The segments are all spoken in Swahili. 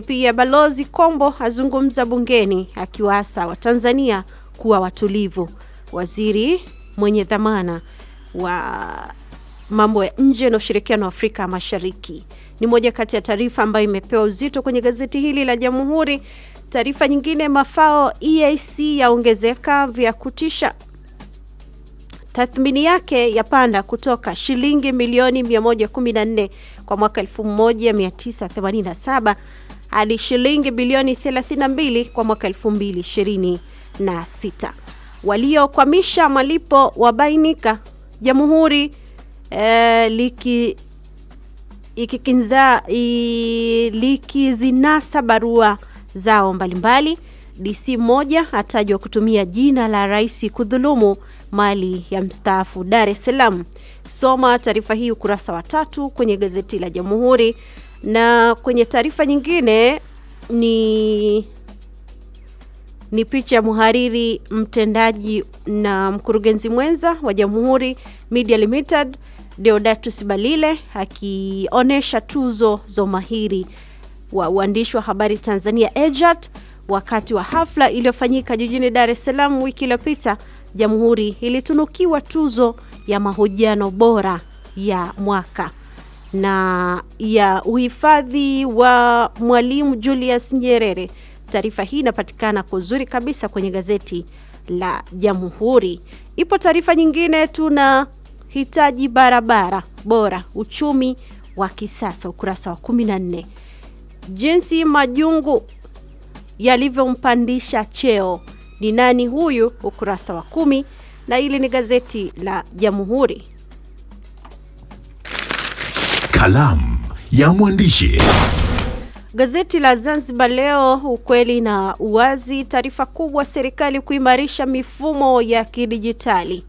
Pia Balozi Kombo azungumza bungeni akiwaasa wa Tanzania kuwa watulivu. Waziri mwenye dhamana wa mambo ya nje na ushirikiano wa Afrika Mashariki ni moja kati ya taarifa ambayo imepewa uzito kwenye gazeti hili la Jamhuri. Taarifa nyingine, mafao EAC yaongezeka vya kutisha. Tathmini yake yapanda kutoka shilingi milioni 114 kwa mwaka 1987 hadi shilingi bilioni 32 kwa mwaka 2026. Waliokwamisha malipo wabainika. Jamhuri likizinasa barua zao mbalimbali. DC moja atajwa kutumia jina la rais kudhulumu mali ya mstaafu Dar es Salaam. Soma taarifa hii ukurasa wa 3 kwenye gazeti la Jamhuri. Na kwenye taarifa nyingine ni picha ya mhariri mtendaji na mkurugenzi mwenza wa Jamhuri Media Limited Deodatus Balile akionesha tuzo za umahiri wa uandishi wa habari Tanzania EJAT wakati wa hafla iliyofanyika jijini Dar es Salaam wiki iliyopita. Jamhuri ilitunukiwa tuzo ya mahojiano bora ya mwaka na ya uhifadhi wa Mwalimu Julius Nyerere. Taarifa hii inapatikana kwa uzuri kabisa kwenye gazeti la Jamhuri. Ipo taarifa nyingine, tuna hitaji barabara bora, uchumi wa kisasa, ukurasa wa 14. Jinsi majungu yalivyompandisha cheo, ni nani huyu, ukurasa wa 10. Na hili ni gazeti la Jamhuri. Kalamu ya mwandishi. Gazeti la Zanzibar Leo, ukweli na uwazi. Taarifa kubwa, serikali kuimarisha mifumo ya kidijitali.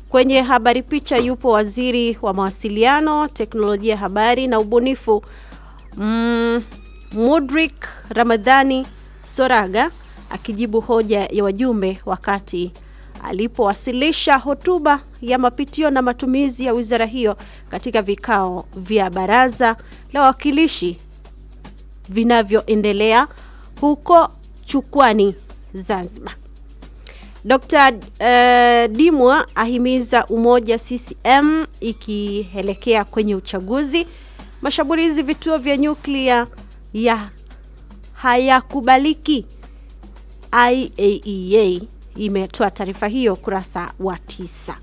Kwenye habari picha yupo waziri wa mawasiliano, teknolojia, habari na ubunifu Mudrik Ramadhani Soraga akijibu hoja ya wajumbe wakati alipowasilisha hotuba ya mapitio na matumizi ya wizara hiyo katika vikao vya baraza la wawakilishi vinavyoendelea huko Chukwani, Zanzibar. Dr. Dimwa ahimiza umoja CCM ikielekea kwenye uchaguzi. Mashambulizi vituo vya nyuklia ya hayakubaliki. IAEA imetoa taarifa hiyo kurasa wa 9.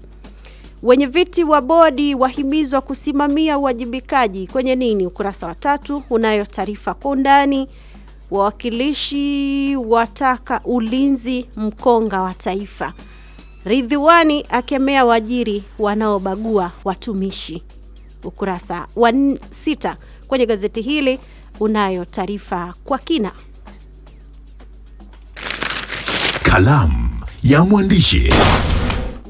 Wenye viti wa bodi wahimizwa kusimamia uwajibikaji kwenye nini, ukurasa wa 3 unayo taarifa kwa undani. Wawakilishi wataka ulinzi mkonga wa taifa. Ridhiwani akemea waajiri wanaobagua watumishi, ukurasa wa 6 kwenye gazeti hili unayo taarifa kwa kina. Kalamu ya mwandishi.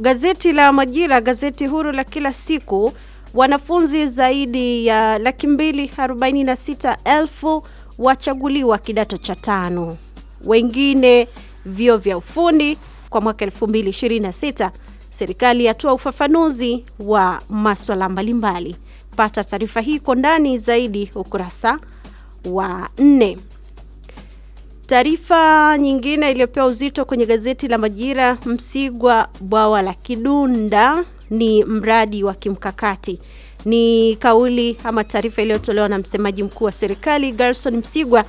Gazeti la Majira, gazeti huru la kila siku. Wanafunzi zaidi ya 246,000 wachaguliwa kidato cha 5. Wengine vyuo vya ufundi kwa mwaka 2026. Serikali yatoa ufafanuzi wa masuala mbalimbali. Pata taarifa hii kwa ndani zaidi ukurasa wa 4. Taarifa nyingine iliyopewa uzito kwenye gazeti la Majira, Msigwa bwawa la Kidunda ni mradi wa kimkakati. Ni kauli ama taarifa iliyotolewa na msemaji mkuu wa serikali Gerson Msigwa.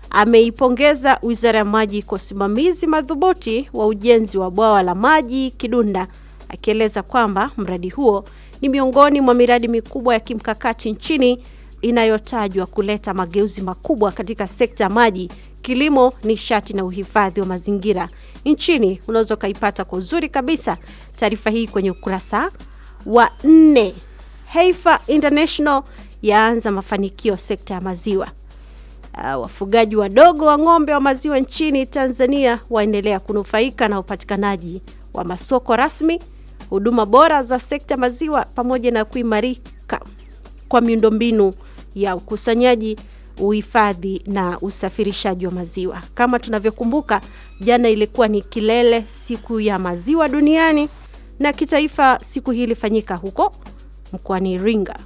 Ameipongeza Wizara ya Maji kwa usimamizi madhubuti wa ujenzi wa bwawa la maji Kidunda, akieleza kwamba mradi huo ni miongoni mwa miradi mikubwa ya kimkakati nchini inayotajwa kuleta mageuzi makubwa katika sekta ya maji, kilimo, nishati na uhifadhi wa mazingira nchini. Unaweza kaipata kwa uzuri kabisa taarifa hii kwenye ukurasa wa 4. Heifer International yaanza mafanikio sekta ya maziwa. Wafugaji wadogo wa ng'ombe wa maziwa nchini Tanzania waendelea kunufaika na upatikanaji wa masoko rasmi, huduma bora za sekta maziwa pamoja na kuimarika kwa miundombinu ya ukusanyaji, uhifadhi na usafirishaji wa maziwa. Kama tunavyokumbuka, jana ilikuwa ni kilele siku ya maziwa duniani na kitaifa. Siku hii ilifanyika huko mkoani Iringa.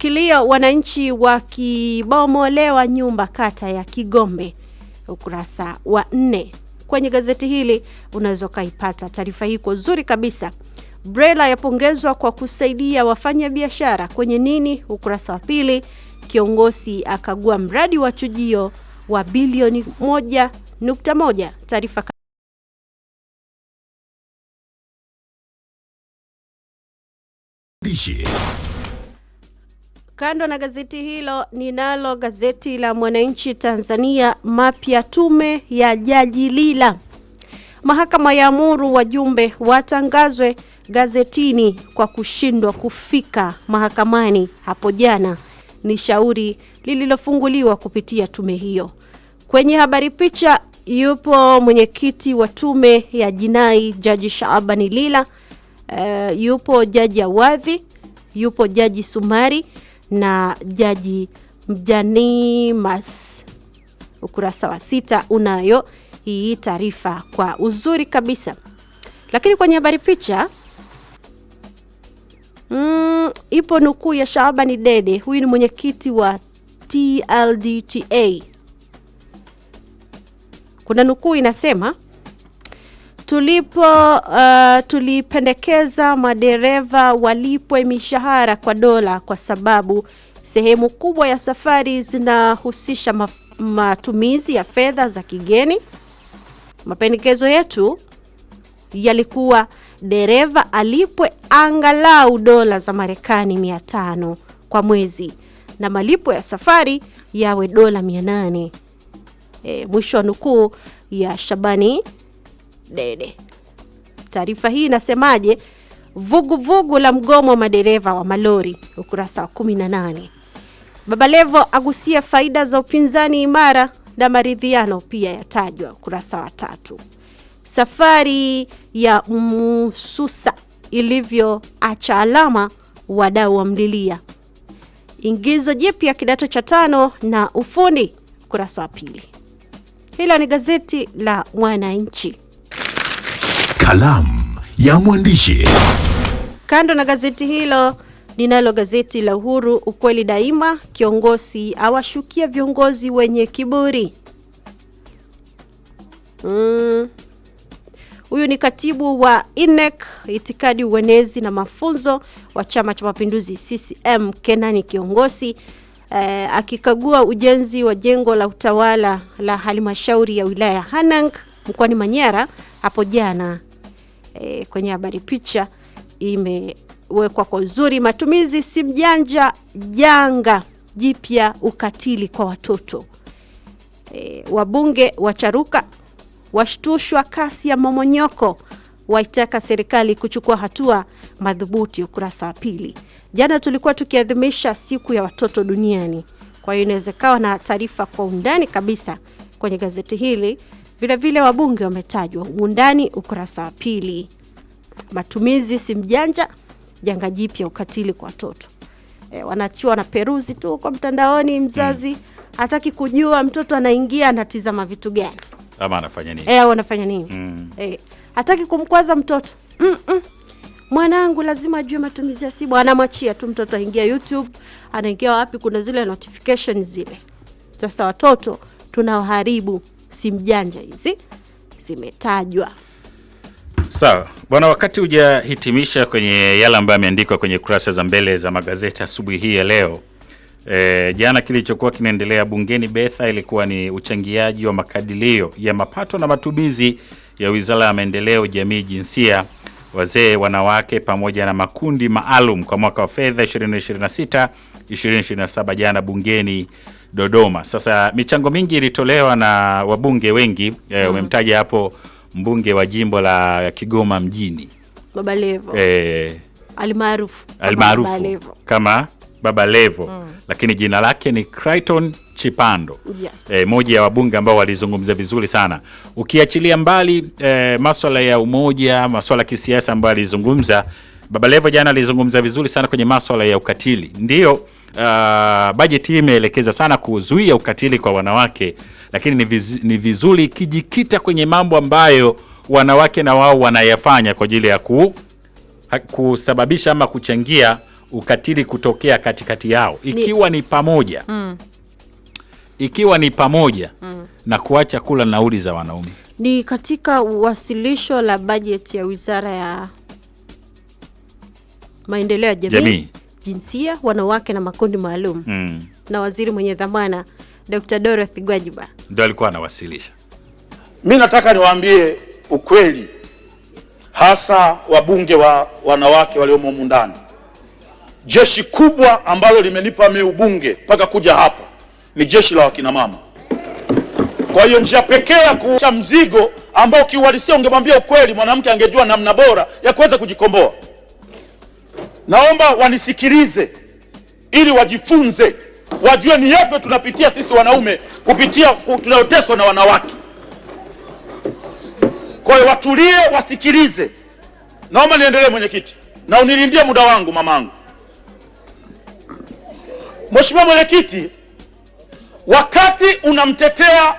kilio wananchi wakibomolewa nyumba kata ya Kigombe, ukurasa wa 4. Kwenye gazeti hili unaweza kaipata taarifa hii kwa uzuri kabisa. Brela yapongezwa kwa kusaidia wafanya biashara kwenye nini, ukurasa wa 2. Kiongozi akagua mradi wa chujio wa bilioni 1.1. Taarifa kando na gazeti hilo, ninalo gazeti la Mwananchi Tanzania. Mapya tume ya Jaji Lila. Mahakama ya amuru wajumbe watangazwe gazetini kwa kushindwa kufika mahakamani hapo jana. Ni shauri lililofunguliwa kupitia tume hiyo. Kwenye habari picha yupo mwenyekiti wa tume ya jinai Jaji Shaabani Lila, yupo Jaji Awadhi, yupo Jaji Sumari na Jaji Mjanimas. Ukurasa wa 6 unayo hii taarifa kwa uzuri kabisa. Lakini kwenye habari picha ipo nukuu ya Shaabani Dede. Huyu ni mwenyekiti wa TLDTA. Kuna nukuu inasema, tulipendekeza madereva walipwe mishahara kwa dola kwa sababu sehemu kubwa ya safari zinahusisha matumizi ya fedha za kigeni. Mapendekezo yetu yalikuwa dereva alipwe angalau dola za Marekani 500 kwa mwezi na malipo ya safari yawe dola 800. Mwisho wa nukuu ya Shabani Dede. Taarifa hii inasemaje? Vuguvugu la mgomo wa madereva wa malori, ukurasa wa 18. Baba Levo agusia faida za upinzani imara na maridhiano pia yatajwa, ukurasa wa 3. Safari ya Mususa ilivyo acha alama, wadau wamlilia. Ingizo jipya kidato cha 5 na ufundi, ukurasa wa 2. Hilo ni gazeti la Mwananchi. Kalamu ya mwandishi. Kando na gazeti hilo, ninalo gazeti la Uhuru, ukweli daima. Kiongozi awashukia viongozi wenye kiburi. Huyu ni katibu wa INEC, itikadi, uenezi na mafunzo wa Chama cha Mapinduzi CCM, Kenani Kiongozi, akikagua ujenzi wa jengo la utawala la halmashauri ya wilaya Hanang mkoani Manyara hapo jana. Kwenye habari picha imewekwa kwa uzuri. Matumizi simu janja, janga jipya ukatili kwa watoto. Wabunge wacharuka, washtushwa kasi ya momonyoko, waitaka serikali kuchukua hatua madhubuti, ukurasa wa 2. Jana tulikuwa tukiadhimisha siku ya watoto duniani. Kwa hiyo inawezekana na taarifa kwa undani kabisa kwenye gazeti hili. Vile vile wabunge wametajwa undani, ukurasa wa 2. Matumizi simu janja, janga jipya ukatili kwa watoto. Wanachua na peruzi tu kwa mtandaoni, mzazi hataki kujua mtoto anaingia anatizama vitu gani ama anafanya nini. Wanafanya nini? Hataki kumkwaza mtoto. Mwanangu lazima ajue matumizi ya simu, anamwachia tu mtoto aingia YouTube, anaingia wapi kuna zile notifications zile. Sasa watoto tunawaharibu, simu janja hizi zimetajwa. Sawa. Bwana, wakati hujahitimisha kwenye yale ambayo yameandikwa kwenye kurasa za mbele za magazeti asubuhi hii ya leo. Jana kilichokuwa kinaendelea bungeni Betha ilikuwa ni uchangiaji wa makadirio ya mapato na matumizi ya Wizara ya Maendeleo Jamii, Jinsia, Wazee, Wanawake pamoja na makundi maalum kwa mwaka wa fedha 2026-2027 jana bungeni Dodoma. Sasa michango mingi ilitolewa na wabunge wengi. Umemtaja hapo mbunge wa jimbo la Kigoma mjini, Baba Levo. Almaarufu kama Baba Levo. Lakini jina lake ni Clayton Chipando. Moja ya wabunge ambao walizungumza vizuri sana. Ukiachilia mbali masuala ya umoja, masuala ya kisiasa ambayo alizungumza, Baba Levo jana alizungumza vizuri sana kwenye masuala ya ukatili. Ndio bajeti imeelekeza sana kuzuia ukatili kwa wanawake, lakini ni vizuri kijikita kwenye mambo ambayo wanawake na wao wanayafanya kwa ajili ya kusababisha ama kuchangia ukatili kutokea katikati yao ikiwa ni pamoja na kuacha kula nauli za wanaume. Ni katika wasilisho la bajeti ya Wizara ya Maendeleo ya Jamii, Jinsia, Wanawake na Makundi Maalum na waziri mwenye dhamana Dr. Dorothy Gwajima ndio alikuwa anawasilisha. Mimi nataka niwaambie ukweli, hasa wabunge wa wanawake waliomo humu ndani. Jeshi kubwa ambalo limenipa mimi ubunge mpaka kuja hapa ni jeshi la wakina mama. Kwa hiyo njia pekee ya kuacha mzigo ambao kiuhalisia ungemwambia ukweli mwanamke angejua namna bora ya kuweza kujikomboa. Naomba wanisikilize ili wajifunze, wajue ni yapi tunapitia sisi wanaume kupitia tunayoteswa na wanawake. Kwa hiyo watulie, wasikilize. Naomba niendelee mwenyekiti, na unilindie muda wangu mamangu. Mheshimiwa mwenyekiti, wakati unamtetea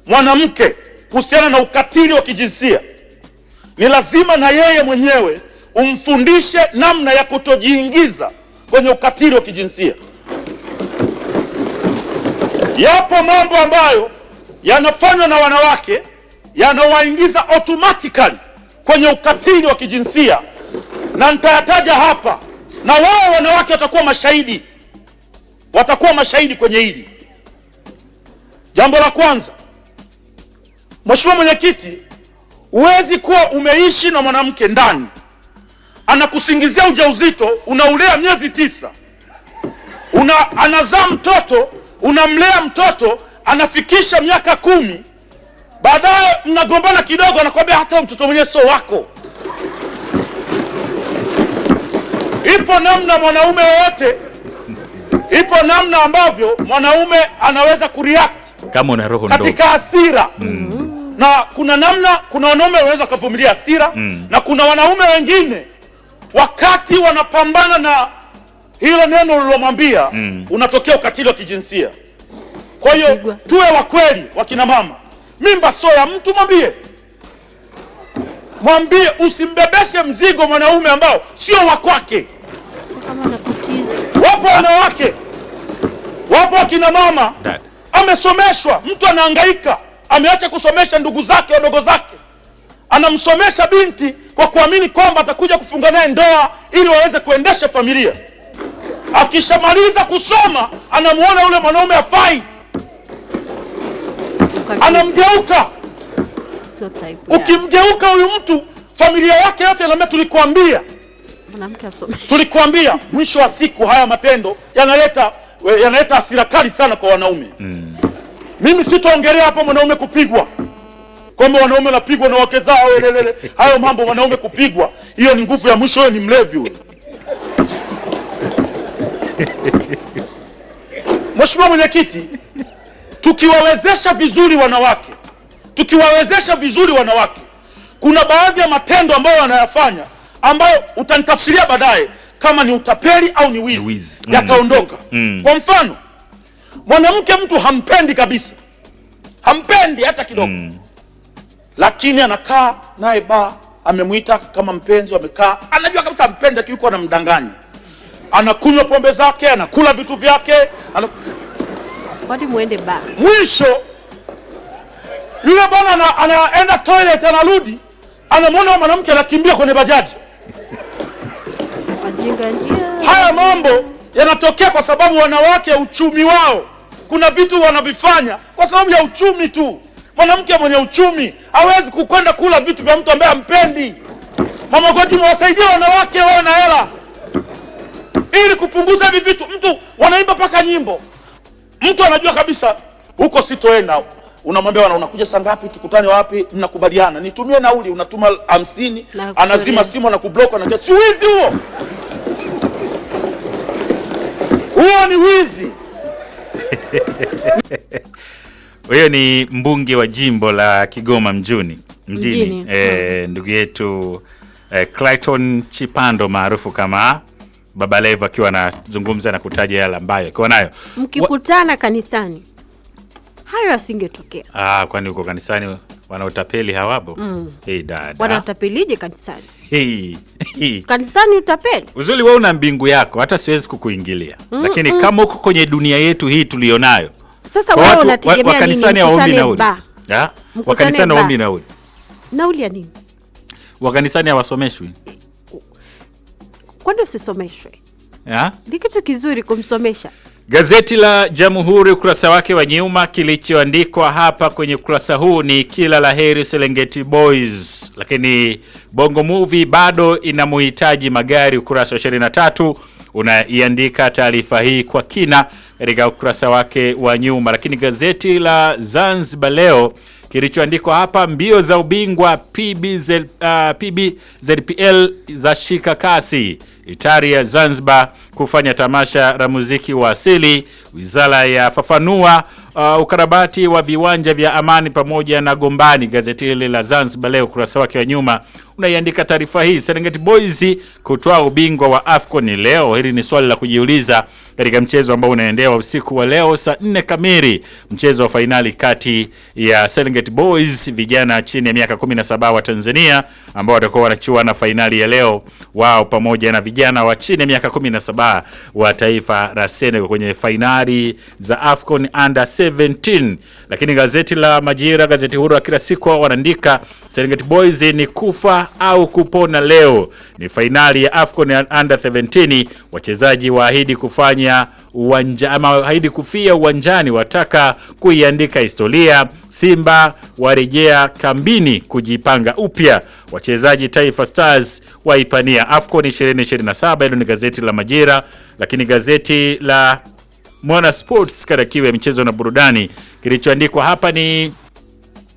mwanamke kuhusiana na ukatili wa kijinsia, ni lazima na yeye mwenyewe umfundishe namna ya kutojiingiza kwenye ukatili wa kijinsia. Yapo mambo ambayo yanafanywa na wanawake yanawaingiza automatically kwenye ukatili wa kijinsia, na nitayataja hapa, na wao wanawake watakuwa mashahidi kwenye hili. Jambo la kwanza, Mheshimiwa mwenyekiti, huwezi kuwa umeishi na mwanamke ndani, anakusingizia ujauzito, unaulea miezi 9, anazaa mtoto, unamlea mtoto, anafikisha miaka 10, baadaye mnagombana kidogo, anakuambia hata mtoto mwenyewe sio wako. Ipo namna mwanaume wote, ipo namna ambavyo mwanaume anaweza kureact kama una roho ndogo katika hasira. Na kuna namna, kuna wanaume wanaweza kuvumilia hasira na kuna wanaume wengine wakati wanapambana na hilo neno ulilomwambia unatokea ukatili wa kijinsia. Kwa hiyo tuwe wa kweli wakina mama. Mimba sio ya mtu, mwambie, usimbebeshe mzigo mwanaume ambao sio wa kwake. Wapo wanawake, wapo wakina mama amesomeshwa, mtu anahangaika, ameacha kusomesha ndugu zake wadogo zake, anamsomesha binti kwa kuamini kwamba atakuja kufunga naye ndoa ili waweze kuendesha familia. Akishamaliza kusoma anamuona yule mwanaume hafai, anamgeuka. Ukimgeuka huyu mtu, familia yake yote inaambia tulikuambia. Mwisho wa siku haya matendo yanaleta hasira kali sana kwa wanaume. Mimi sitaongelea hapa mwanaume kupigwa, kwamba wanaume wanapigwa na wake zao, hayo mambo. Wanaume kupigwa, hiyo ni nguvu ya mwisho, hiyo ni mlevi huyo. Mheshimiwa mwenyekiti, tukiwawezesha vizuri wanawake, kuna baadhi ya matendo ambayo wanayafanya ambayo utanitafsiria baadaye kama ni utapeli au ni wizi. Yataondoka. Kwa mfano, mwanamke mtu hampendi kabisa, hampendi hata kidogo, lakini anakaa naye amemuita kama mpenzi, wamekaa, anajua kabisa hampendi, lakini yuko anamdanganya, anakunywa pombe zake, anakula vitu vyake, hadi muende mwisho yule bwana anaenda toilet, anarudi, anamwona mwanamke anakimbia kwenye bajaji. Haya mambo yanatokea kwa sababu wanawake, uchumi wao, kuna vitu wanavifanya kwa sababu ya uchumi tu. Mwanamke mwenye uchumi hawezi kukwenda kula vitu vya mtu ambaye hampendi. Mama Gwajima, wasaidie wanawake wawe na hela ili kupunguza hivi vitu. Mtu wanaimba paka nyimbo, mtu anajua kabisa huko sitoenda, unamwambia unakuja saa ngapi, tukutane wapi, mnakubaliana, nitumie nauli, unatuma 50, anazima simu na kublock, anakia si wizi huo. Huo ni wizi. Huyo ni mbunge wa jimbo la Kigoma mjini. Ndugu yetu Clayton Chipando maarufu kama Baba Levo, akiwa anazungumza na kutaja yale ambayo akiwa nayo. Mkikutana kanisani, hayo asingetokea. Kwani uko kanisani wanaotapeli hawapo? Wanatapelije kanisani? Kanisani utapeli. Uzuri wewe una mbingu yako, hata siwezi kukuingilia. Lakini kama uko kwenye dunia yetu hii tulionayo. Sasa wewe unategemea nini? Wakanisani nauli. Wakanisani waombi nauli. Nauli ya nini? Wakanisani hawasomeshwi. Kwani usisomeshwe? Ni kitu kizuri kumsomesha. Gazeti la Jamhuri ukurasa wake wa nyuma, kilichoandikwa hapa kwenye ukurasa huu ni kila laheri Serengeti Boys. Lakini Bongo Movie bado inamuhitaji magari, ukurasa wa 23 unaiandika taarifa hii kwa kina katika ukurasa wake wa nyuma. Lakini gazeti la Zanzibar Leo kilichoandikwa hapa, mbio za ubingwa PBZPL za shika kasi, Itaria Zanzibar kufanya tamasha la muziki wa asili, wizara ya fafanua ukarabati wa viwanja vya Amani pamoja na Gombani. Gazeti hili la Zanzibar Leo ukurasa wake wa nyuma unaiandika taarifa hii. Serengeti Boys kutoa ubingwa wa AFCON leo. Hili ni swali la kujiuliza katika mchezo ambao unaendelea usiku wa leo saa 4 kamili, mchezo wa fainali kati ya Serengeti Boys vijana chini ya miaka 17 wa Tanzania ambao watakuwa wanachuana fainali ya leo, wao pamoja na vijana wa chini ya miaka 17 wa taifa la Senegal kwenye fainali za AFCON Under 17. Lakini gazeti la Majira, gazeti huru kila siku, wanaandika Serengeti Boys ni kufa au kupona leo. Ni fainali ya AFCON Under 17, wachezaji waahidi kufanya haidi kufia uwanjani, wataka kuiandika historia. Simba warejea kambini kujipanga upya, wachezaji Taifa Stars waipania AFCON 2027. Hilo ni gazeti la Majira. Lakini gazeti la Mwana Sports karakiwe michezo na burudani, kilichoandikwa hapa ni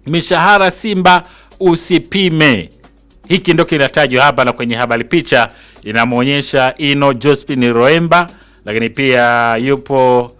mishahara Simba usipime. Hiki ndio kinatajwa hapa, na kwenye habari picha inamuonyesha Ino Josephine Roemba, lakini pia yupo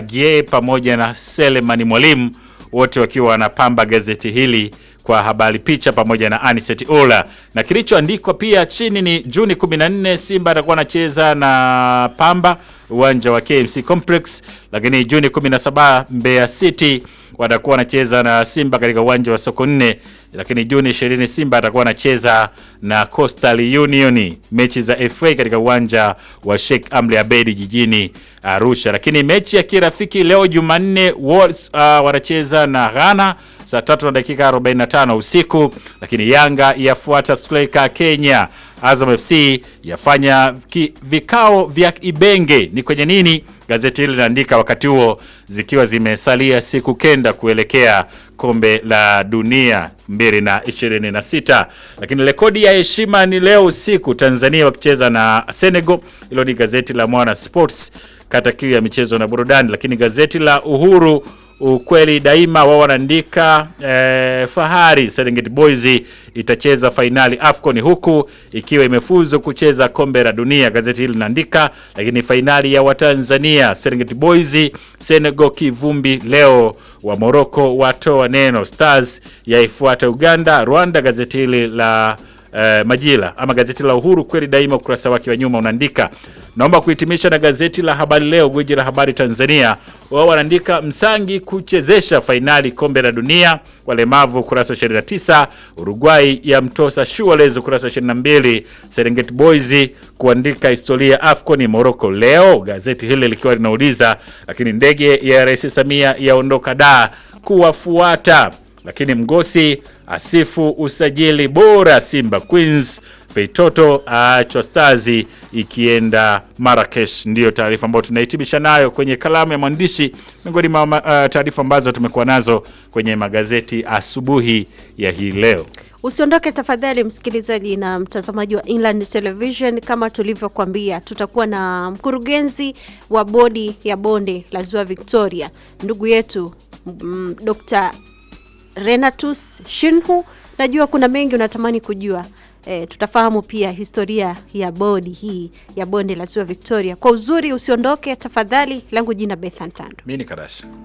Gie pamoja na Selemani Mwalimu, wote wakiwa wanapamba gazeti hili kwa habari picha pamoja na Aniseti Ola. Na kilichoandikwa pia chini ni Juni 14 Simba atakuwa anacheza na Pamba uwanja wa KMC Complex, lakini Juni 17 Mbeya City watakuwa wanacheza na Simba katika uwanja wa Sokoine, lakini Juni 20 Simba atakuwa anacheza na Coastal Union, mechi za FA katika uwanja wa Sheikh Amri Abeid jijini Arusha. Lakini mechi ya kirafiki leo Jumanne, Wolves wanacheza na Ghana saa 3:45 usiku, lakini Yanga yafuata striker Kenya. Azam FC yafanya vikao vya Ibenge. Ni kwenye nini? Gazeti hili linaandika wakati huo zikiwa zimesalia siku kenda kuelekea kombe la dunia 2026. Lakini rekodi ya heshima ni leo usiku, Tanzania wakicheza na Senegal. Hilo ni gazeti la Mwana Sports katakiwa ya michezo na burudani. Lakini gazeti la Uhuru ukweli daima wao wanaandika fahari Serengeti Boys itacheza fainali AFCON huku ikiwa imefuzu kucheza kombe la dunia. Gazeti hili linaandika lakini fainali ya Watanzania Serengeti Boys Senegal kivumbi leo, wa Morocco watoa neno, Stars yaifuata Uganda Rwanda. Gazeti hili la Majira ama gazeti la Uhuru kweli daima ukurasa wake wa nyuma unaandika. Naomba kuhitimisha na gazeti la Habari Leo, gwiji la habari Tanzania. Wao wanaandika Msangi kuchezesha fainali kombe la dunia walemavu, ukurasa 29. Uruguay ya mtosa Suarez, ukurasa 22. Serengeti Boys kuandika historia AFCON Morocco leo, gazeti hili likiwa linauliza. Lakini ndege ya Rais Samia yaondoka Dar kuwafuata. Lakini Mgosi asifu usajili bora Simba Queens. Feitoto aachwa Stars ikienda Marrakesh. Ndiyo taarifa ambayo tunahitimisha nayo kwenye kalamu ya mwandishi, miongoni mwa taarifa ambazo tumekuwa nazo kwenye magazeti asubuhi ya hii leo. Usiondoke tafadhali msikilizaji na mtazamaji wa Inland Television. Kama tulivyokuambia, tutakuwa na mkurugenzi wa bodi ya bonde la Ziwa Victoria, ndugu yetu Dr. Renatus Shinhu. Najua kuna mengi unatamani kujua. Tutafahamu pia historia ya bodi hii ya bonde la Ziwa Victoria kwa uzuri. Usiondoke tafadhali. Langu jina Bethan Tando. Mimi ni Karashi.